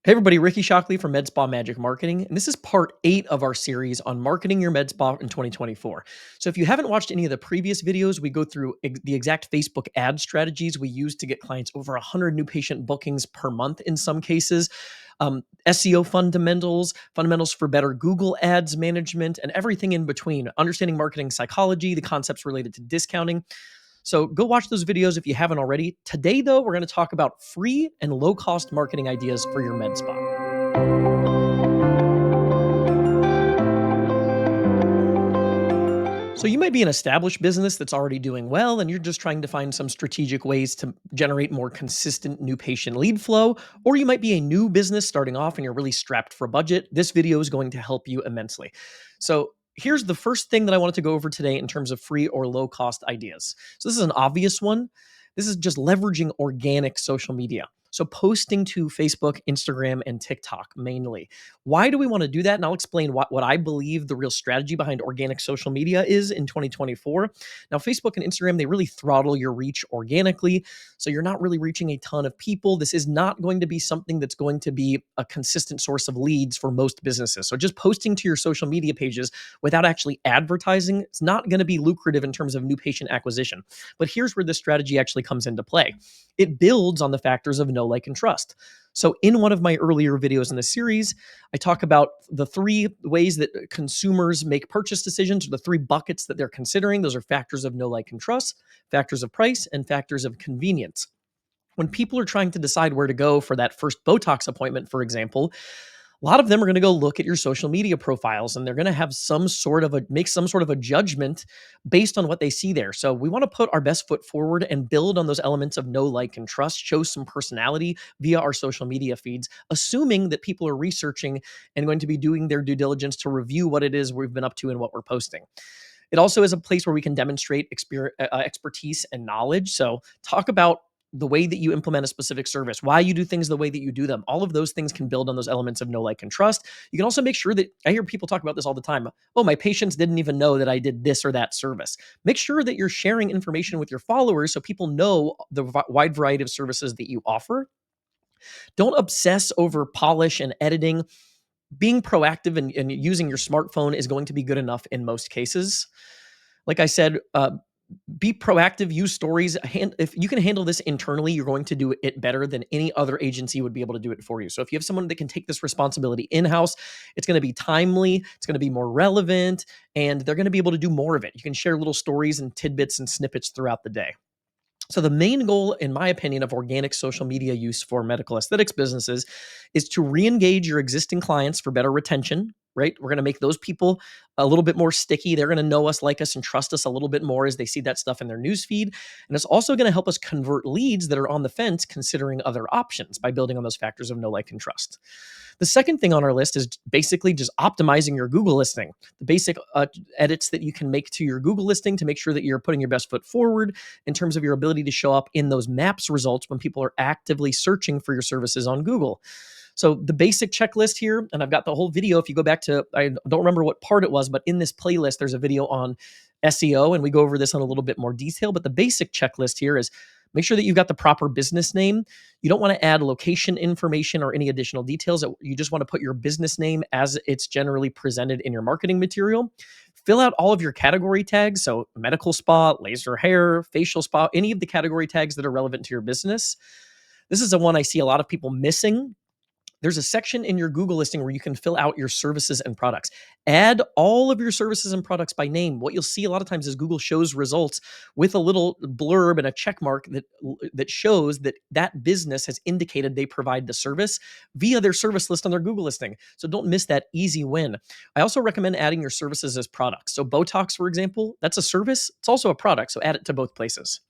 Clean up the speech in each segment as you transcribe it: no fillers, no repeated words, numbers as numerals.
Hey everybody, Ricky Shockley from Med Spa Magic Marketing, and this is part 8 of our series on marketing your med spa in 2024. So if you haven't watched any of the previous videos, we go through the exact Facebook ad strategies we use to get clients over 100 new patient bookings per month in some cases, SEO fundamentals, fundamentals for better Google ads management, and everything in between, understanding marketing psychology, the concepts related to discounting. So go watch those videos if you haven't already. Today, though, we're going to talk about free and low cost marketing ideas for your med spa. So you might be an established business that's already doing well, and you're just trying to find some strategic ways to generate more consistent new patient lead flow. Or you might be a new business starting off and you're really strapped for budget. This video is going to help you immensely. So here's the first thing that I wanted to go over today in terms of free or low cost ideas. So this is an obvious one. This is just leveraging organic social media. So posting to Facebook, Instagram, and TikTok mainly. Why do we want to do that? And I'll explain what I believe the real strategy behind organic social media is in 2024. Now, Facebook and Instagram, they really throttle your reach organically. So you're not really reaching a ton of people. This is not going to be something that's going to be a consistent source of leads for most businesses. So just posting to your social media pages without actually advertising, it's not going to be lucrative in terms of new patient acquisition. But here's where this strategy actually comes into play. It builds on the factors of know, like, and trust. So in one of my earlier videos in the series, I talk about the 3 ways that consumers make purchase decisions, or the 3 buckets that they're considering. Those are factors of know, like, and trust, factors of price, and factors of convenience. When people are trying to decide where to go for that first Botox appointment, for example, a lot of them are going to go look at your social media profiles, and they're going to have make some sort of a judgment based on what they see there. So we want to put our best foot forward and build on those elements of know, like, and trust, show some personality via our social media feeds, assuming that people are researching and going to be doing their due diligence to review what it is we've been up to and what we're posting. It also is a place where we can demonstrate expertise and knowledge. So talk about the way that you implement a specific service, why you do things the way that you do them. All of those things can build on those elements of know, like, and trust. You can also make sure that, I hear people talk about this all the time. Oh, my patients didn't even know that I did this or that service. Make sure that you're sharing information with your followers so people know the wide variety of services that you offer. Don't obsess over polish and editing. Being proactive and using your smartphone is going to be good enough in most cases. Like I said, be proactive, use stories. If you can handle this internally, you're going to do it better than any other agency would be able to do it for you. So if you have someone that can take this responsibility in-house, it's going to be timely, it's going to be more relevant, and they're going to be able to do more of it. You can share little stories and tidbits and snippets throughout the day. So the main goal, in my opinion, of organic social media use for medical aesthetics businesses is to re-engage your existing clients for better retention, right? We're going to make those people a little bit more sticky. They're going to know us, like us, and trust us a little bit more as they see that stuff in their newsfeed. And it's also going to help us convert leads that are on the fence considering other options by building on those factors of know, like, and trust. The second thing on our list is basically just optimizing your Google listing. The basic edits that you can make to your Google listing to make sure that you're putting your best foot forward in terms of your ability to show up in those maps results when people are actively searching for your services on Google. So the basic checklist here, and I've got the whole video. If you go back to, I don't remember what part it was, but in this playlist, there's a video on SEO, and we go over this in a little bit more detail. But the basic checklist here is make sure that you've got the proper business name. You don't want to add location information or any additional details. You just want to put your business name as it's generally presented in your marketing material. Fill out all of your category tags. So medical spa, laser hair, facial spa, any of the category tags that are relevant to your business. This is the one I see a lot of people missing. There's a section in your Google listing where you can fill out your services and products. Add all of your services and products by name. What you'll see a lot of times is Google shows results with a little blurb and a check mark that shows that that business has indicated they provide the service via their service list on their Google listing. So don't miss that easy win. I also recommend adding your services as products. So Botox, for example, that's a service. It's also a product. So add it to both places.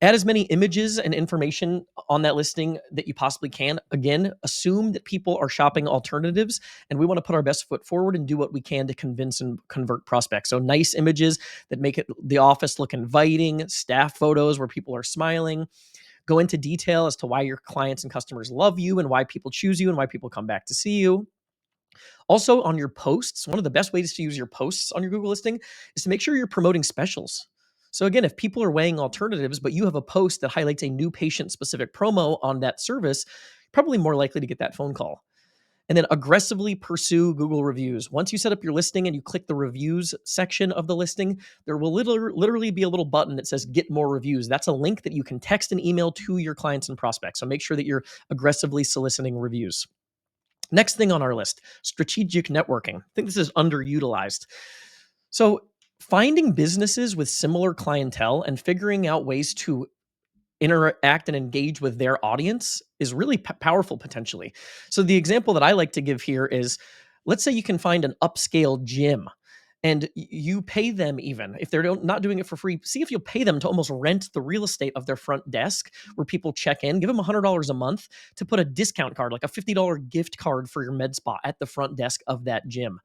Add as many images and information on that listing that you possibly can. Again, assume that people are shopping alternatives, and we want to put our best foot forward and do what we can to convince and convert prospects. So nice images that make the office look inviting, staff photos where people are smiling. Go into detail as to why your clients and customers love you and why people choose you and why people come back to see you. Also, on your posts, one of the best ways to use your posts on your Google listing is to make sure you're promoting specials. So again, if people are weighing alternatives, but you have a post that highlights a new patient-specific promo on that service, probably more likely to get that phone call. And then aggressively pursue Google reviews. Once you set up your listing and you click the reviews section of the listing, there will literally be a little button that says get more reviews. That's a link that you can text and email to your clients and prospects. So make sure that you're aggressively soliciting reviews. Next thing on our list, strategic networking. I think this is underutilized. So finding businesses with similar clientele and figuring out ways to interact and engage with their audience is really powerful potentially. So the example that I like to give here is, let's say you can find an upscale gym and you pay them, even if they're not doing it for free, see if you'll pay them to almost rent the real estate of their front desk where people check in, give them $100 a month to put a discount card, like a $50 gift card for your med spa at the front desk of that gym.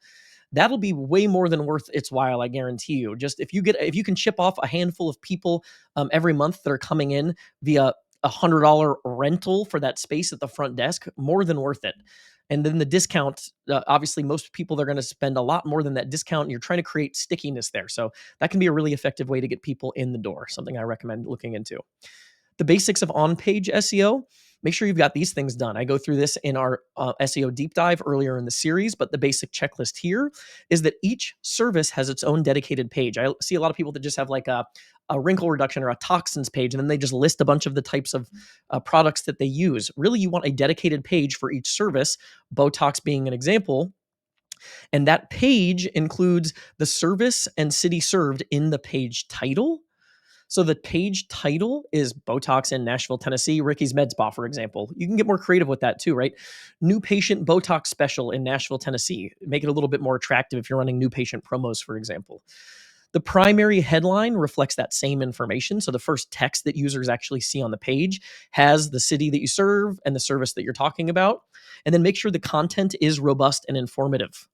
That'll be way more than worth its while, I guarantee you. Just if you can chip off a handful of people every month that are coming in via $100 rental for that space at the front desk, more than worth it. And then the discount, obviously, most people they're going to spend a lot more than that discount. And you're trying to create stickiness there, so that can be a really effective way to get people in the door. Something I recommend looking into. The basics of on-page SEO. Make sure you've got these things done. I go through this in our SEO deep dive earlier in the series, but the basic checklist here is that each service has its own dedicated page. I see a lot of people that just have like a wrinkle reduction or a toxins page, and then they just list a bunch of the types of products that they use. Really, you want a dedicated page for each service, Botox being an example. And that page includes the service and city served in the page title. So the page title is Botox in Nashville, Tennessee, Ricky's Med Spa, for example. You can get more creative with that too, right? New patient Botox special in Nashville, Tennessee. Make it a little bit more attractive if you're running new patient promos, for example. The primary headline reflects that same information. So the first text that users actually see on the page has the city that you serve and the service that you're talking about. And then make sure the content is robust and informative.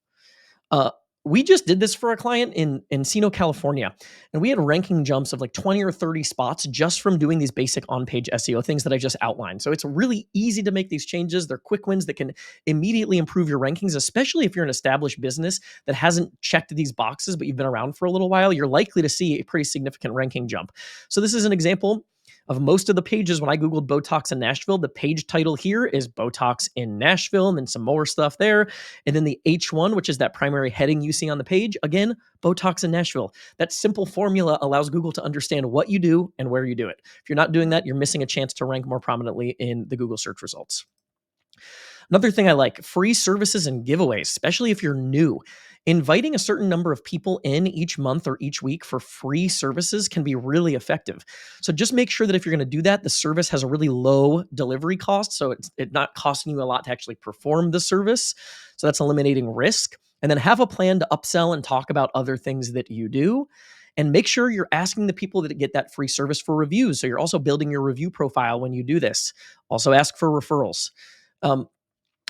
We just did this for a client in Encino, California, and we had ranking jumps of like 20 or 30 spots just from doing these basic on-page SEO things that I just outlined. So it's really easy to make these changes. They're quick wins that can immediately improve your rankings, especially if you're an established business that hasn't checked these boxes, but you've been around for a little while. You're likely to see a pretty significant ranking jump. So this is an example of most of the pages. When I Googled Botox in Nashville, the page title here is Botox in Nashville, and then some more stuff there. And then the H1, which is that primary heading you see on the page, again, Botox in Nashville. That simple formula allows Google to understand what you do and where you do it. If you're not doing that, you're missing a chance to rank more prominently in the Google search results. Another thing I like, free services and giveaways, especially if you're new. Inviting a certain number of people in each month or each week for free services can be really effective. So just make sure that if you're going to do that, the service has a really low delivery cost. So it's not costing you a lot to actually perform the service. So that's eliminating risk. And then have a plan to upsell and talk about other things that you do. And make sure you're asking the people that get that free service for reviews. So you're also building your review profile when you do this. Also ask for referrals.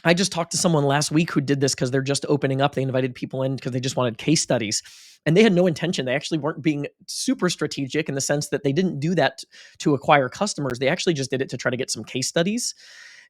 I just talked to someone last week who did this because they're just opening up. They invited people in because they just wanted case studies, and they had no intention. They actually weren't being super strategic in the sense that they didn't do that to acquire customers. They actually just did it to try to get some case studies.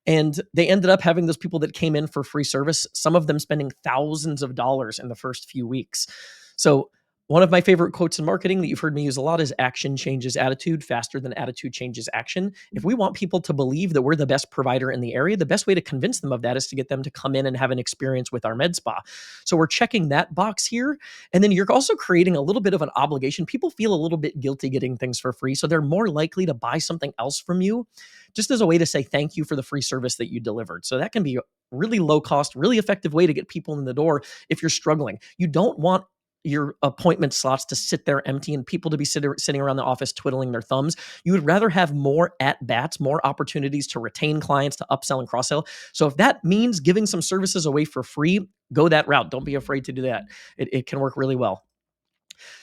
And they ended up having those people that came in for free service, some of them spending thousands of dollars in the first few weeks. So one of my favorite quotes in marketing that you've heard me use a lot is action changes attitude faster than attitude changes action. If we want people to believe that we're the best provider in the area, the best way to convince them of that is to get them to come in and have an experience with our med spa. So we're checking that box here. And then you're also creating a little bit of an obligation. People feel a little bit guilty getting things for free, so they're more likely to buy something else from you just as a way to say thank you for the free service that you delivered. So that can be a really low cost, really effective way to get people in the door if you're struggling. You don't want your appointment slots to sit there empty and people to be sitting around the office twiddling their thumbs. You would rather have more at-bats, more opportunities to retain clients, to upsell and cross-sell. So if that means giving some services away for free, go that route. Don't be afraid to do that. It can work really well.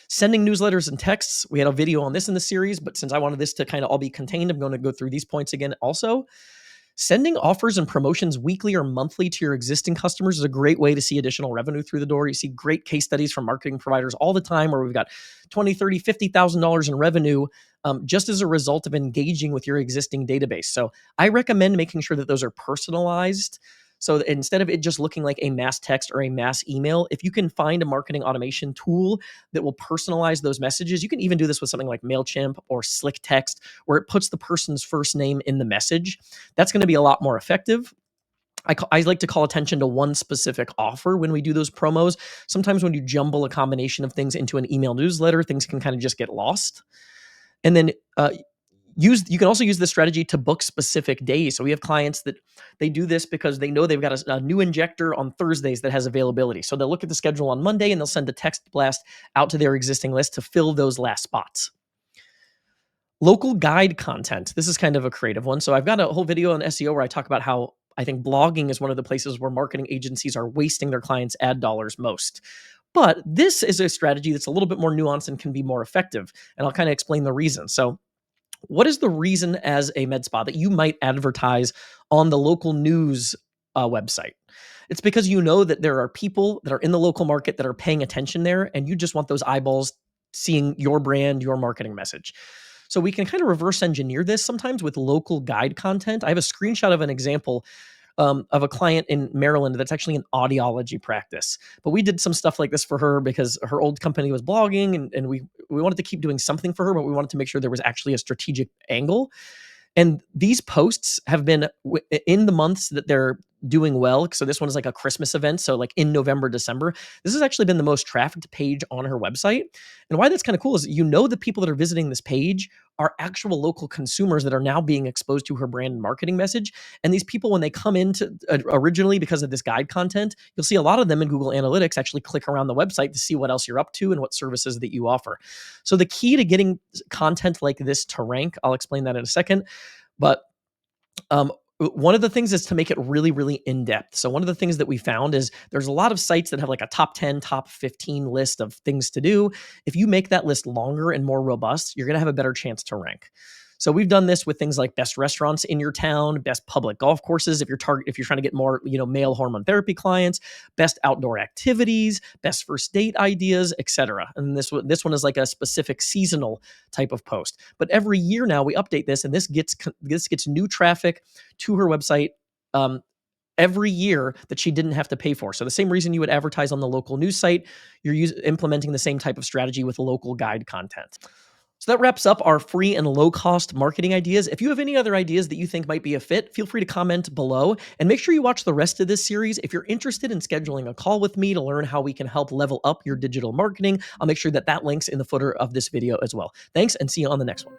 Sending newsletters and texts. We had a video on this in the series, but since I wanted this to kind of all be contained, I'm going to go through these points again also. Sending offers and promotions weekly or monthly to your existing customers is a great way to see additional revenue through the door. You see great case studies from marketing providers all the time where we've got $20,000, $30,000, $50,000 in revenue just as a result of engaging with your existing database. So I recommend making sure that those are personalized So instead of it just looking like a mass text or a mass email, if you can find a marketing automation tool that will personalize those messages, you can even do this with something like MailChimp or Slick Text, where it puts the person's first name in the message. That's going to be a lot more effective. I like to call attention to one specific offer when we do those promos. Sometimes when you jumble a combination of things into an email newsletter, things can kind of just get lost. And then you can also use this strategy to book specific days. So we have clients that they do this because they know they've got a new injector on Thursdays that has availability. So they'll look at the schedule on Monday and they'll send a text blast out to their existing list to fill those last spots. Local guide content. This is kind of a creative one. So I've got a whole video on SEO where I talk about how I think blogging is one of the places where marketing agencies are wasting their clients' ad dollars most. But this is a strategy that's a little bit more nuanced and can be more effective. And I'll kind of explain the reason. So what is the reason as a med spa that you might advertise on the local news website? It's because you know that there are people that are in the local market that are paying attention there, and you just want those eyeballs seeing your brand, your marketing message. So we can kind of reverse engineer this sometimes with local guide content. I have a screenshot of an example of a client in Maryland that's actually an audiology practice. But we did some stuff like this for her because her old company was blogging, and we wanted to keep doing something for her, but we wanted to make sure there was actually a strategic angle. And these posts have been in the months that they're doing well. So this one is like a Christmas event. So like in November, December, this has actually been the most trafficked page on her website. And why that's kind of cool is the people that are visiting this page are actual local consumers that are now being exposed to her brand and marketing message. And these people, when they come into originally because of this guide content, you'll see a lot of them in Google Analytics actually click around the website to see what else you're up to and what services that you offer. So the key to getting content like this to rank, I'll explain that in a second. But one of the things is to make it really, really in-depth. So one of the things that we found is there's a lot of sites that have like a top 10, top 15 list of things to do. If you make that list longer and more robust, you're going to have a better chance to rank. So we've done this with things like best restaurants in your town, best public golf courses if you're trying to get more, male hormone therapy clients, best outdoor activities, best first date ideas, etc. And this one is like a specific seasonal type of post. But every year now we update this, and this gets new traffic to her website every year that she didn't have to pay for. So the same reason you would advertise on the local news site, you're implementing the same type of strategy with local guide content. So that wraps up our free and low-cost marketing ideas. If you have any other ideas that you think might be a fit, feel free to comment below, and make sure you watch the rest of this series. If you're interested in scheduling a call with me to learn how we can help level up your digital marketing, I'll make sure that link's in the footer of this video as well. Thanks, and see you on the next one.